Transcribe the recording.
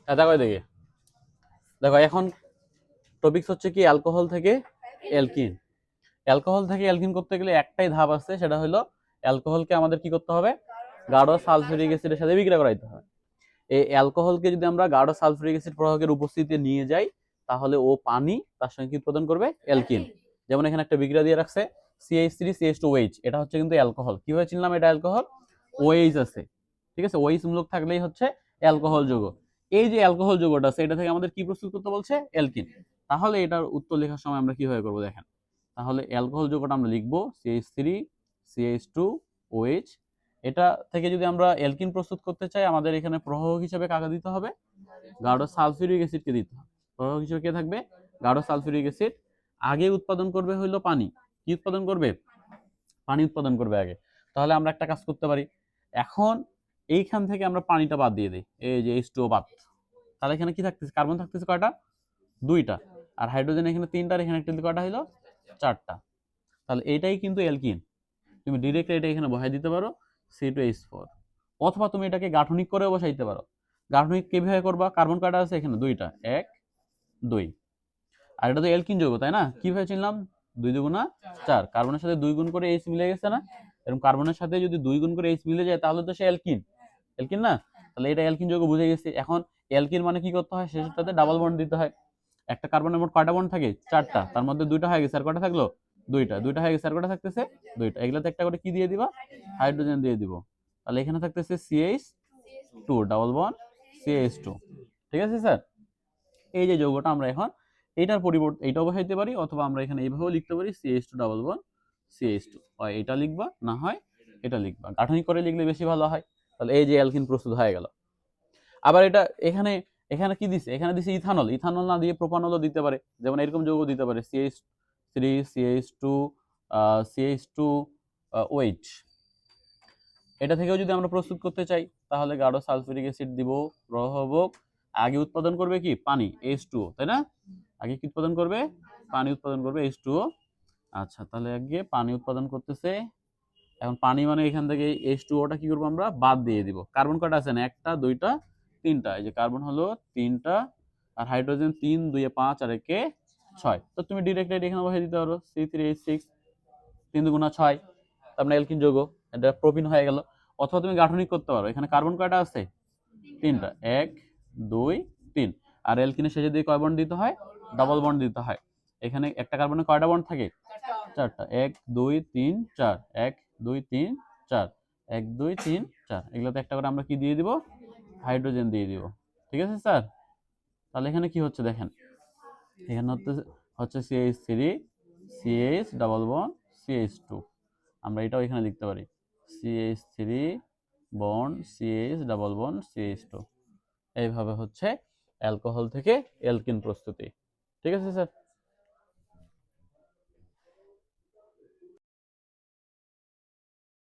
দেখো এদিকে, দেখো এখন টপিকস হচ্ছে কি অ্যালকোহল থেকে অ্যালকিন। অ্যালকোহল থেকে অ্যালকিন করতে গেলে একটাই ধাপ আছে, সেটা হলো অ্যালকোহলকে আমাদের কি করতে হবে, গাঢ় সালফিউরিক অ্যাসিডের সাথে বিক্রিয়া করাইতে হবে। এই অ্যালকোহলকে যদি আমরা গাঢ় সালফিউরিক অ্যাসিড প্রভাবকের উপস্থিতিতে নিয়ে যাই, তাহলে ও পানি তার সঙ্গে কি উৎপাদন করবে, অ্যালকিন। যেমন এখানে একটা বিক্রিয়া দিয়ে রাখছে CH3CH2OH, এটা হচ্ছে কিন্তু অ্যালকোহল। কিভাবে চিনলাম এটা অ্যালকোহল? OH আছে, ঠিক আছে, OH মূলক থাকলেই হচ্ছে অ্যালকোহল যৌগ। এই যে অ্যালকোহল যৌগটা আছে, এটা থেকে আমাদের কি প্রস্তুত করতে বলছে, অ্যালকিন। তাহলে এটার উত্তর লেখার সময় আমরা কিভাবে করবো দেখেন। তাহলে অ্যালকোহল যৌগটা আমরা লিখবো CH3CH2OH। এটা থেকে যদি আমরা অ্যালকিন প্রস্তুত করতে চাই, আমাদের এখানে প্রভাবক হিসেবে কাকে দিতে হবে, গাঢ় সালফিউরিক অ্যাসিডকে দিতে হবে। প্রভাবক হিসেবে কে থাকবে, গাঢ় সালফিউরিক অ্যাসিড। আগে উৎপাদন করবে হইলো পানি। কি উৎপাদন করবে, পানি উৎপাদন করবে আগে। তাহলে আমরা একটা কাজ করতে পারি, এখন এইখান থেকে আমরা পানিটা বাদ দিয়ে দিই, এই যে H2O বাদ। তাহলে এখানে কি থাকতেছে, কার্বন থাকতেছে কয়টা, দুইটা। আর হাইড্রোজেন এখানে তিনটার, এখানে একটা কয়টা হইলো, চারটা। তাহলে এটাই কিন্তু অ্যালকিন। তুমি ডিরেক্ট এটা এখানে বসাই দিতে পারো C2H4, অথবা তুমি এটাকে গাঠনিক করে বসাইতে পারো। গাঠনিক কিভাবে করবা, কার্বন কয়টা আছে এখানে, দুইটা, এক দুই। আর এটা তো অ্যালকিন যৌগ, তাই না? কিভাবে চিনলাম, 2 দুগুণা 4, কার্বনের সাথে 2 গুণ করে H মিলে গেছে না? এরকম কার্বনের সাথে যদি 2 গুণ করে H মিলে যায়, তাহলে তো সে অ্যালকিন, অ্যালকিন না? তাহলে এটা অ্যালকিন যৌগ বুঝে গেছি। এখন অ্যালকিন মানে কি করতে হয়, শেষেরটাতে ডাবল বন্ড দিতে হয়। একটা কার্বনের মোট কয়টা বন্ড থাকে, চারটা, তার মধ্যে দুইটা হয়ে গেছে, আর কয়টা থাকলো, দুইটা, দুইটা হয়ে গেছে, আর কয়টা থাকতেছে, দুইটা। এগুলাতে একটা করে কি দিয়ে দিবা, হাইড্রোজেন দিয়ে দিব। তাহলে এখানে থাকতেছে CH2 ডাবল বন্ড CH2। ঠিক আছে স্যার? এই যে যৌগটা আমরা এখন এইটার পরিবর্তে এইটাও বসাইতে পারি, অথবা আমরা এখানে এইভাবেও লিখতে পারি CH2 ডাবল বন্ড CH2। হয় এটা লিখবা, না হয় এটা লিখবা, গাঠনিক করে লিখলে বেশি ভালো হয়। তাহলে এই যে অ্যালকিন প্রস্তুত হয়ে গেল। আবার এটা এখানে, এখানে কি দিছে, এখানে দিছে ইথানল। ইথানল না দিয়ে প্রোপানলও দিতে পারে, যেমন এরকম যৌগ দিতে পারে CH3 CH2 CH2OH। এটা থেকেও যদি আমরা প্রস্তুত করতে চাই, তাহলে গাঢ় সালফিউরিক অ্যাসিড দিব। প্রভাবক আগে উৎপাদন করবে কি, পানি, H2O, তাই না? আগে কি উৎপাদন করবে, পানি উৎপাদন করবে, H2O। আচ্ছা, তাহলে আগে পানি উৎপাদন করতেছে। এখন পানি মানে এখান থেকে H2Oটা কি করবো, আমরা বাদ দিয়ে দিব। কার্বন কয়টা আছে না, একটা, দুইটা, তিনটা। এই যে কার্বন হলো তিনটা, আর হাইড্রোজেন 3, 2 এ 5, আর একে 6। তো তুমি ডিরেক্ট এখানে বসিয়ে দিতে পারো C3H6, 3 দুগুণা 6, তার মানে অ্যালকিন যৌগ, এটা প্রোপিন হয়ে গেল। অথবা তুমি গাঠনিক করতে পারো, এখানে কার্বন কয়টা আছে, তিনটা, 1 2 3। আর অ্যালকিনের শেষে দিয়ে কয় বন্ড দিতে হয়, ডাবল বন্ড দিতে হয়। এখানে একটা কার্বনে কয়টা বন্ড থাকে, চারটা, 1 2 3 4, 1 2 3 4, 1 2 3 4। এগুলোতে একটা করে আমরা কি দিয়ে দিব, হাইড্রোজেন দিয়ে দিব। ঠিক আছে স্যার? তাহলে এখানে কি হচ্ছে দেখেন, এখানে হচ্ছে CH3 CH double bond CH2। আমরা এটাও এখানে লিখতে পারি CH3 bond CH double bond CH2। এইভাবে হচ্ছে অ্যালকোহল থেকে অ্যালকিন প্রস্তুতি। ঠিক আছে স্যার?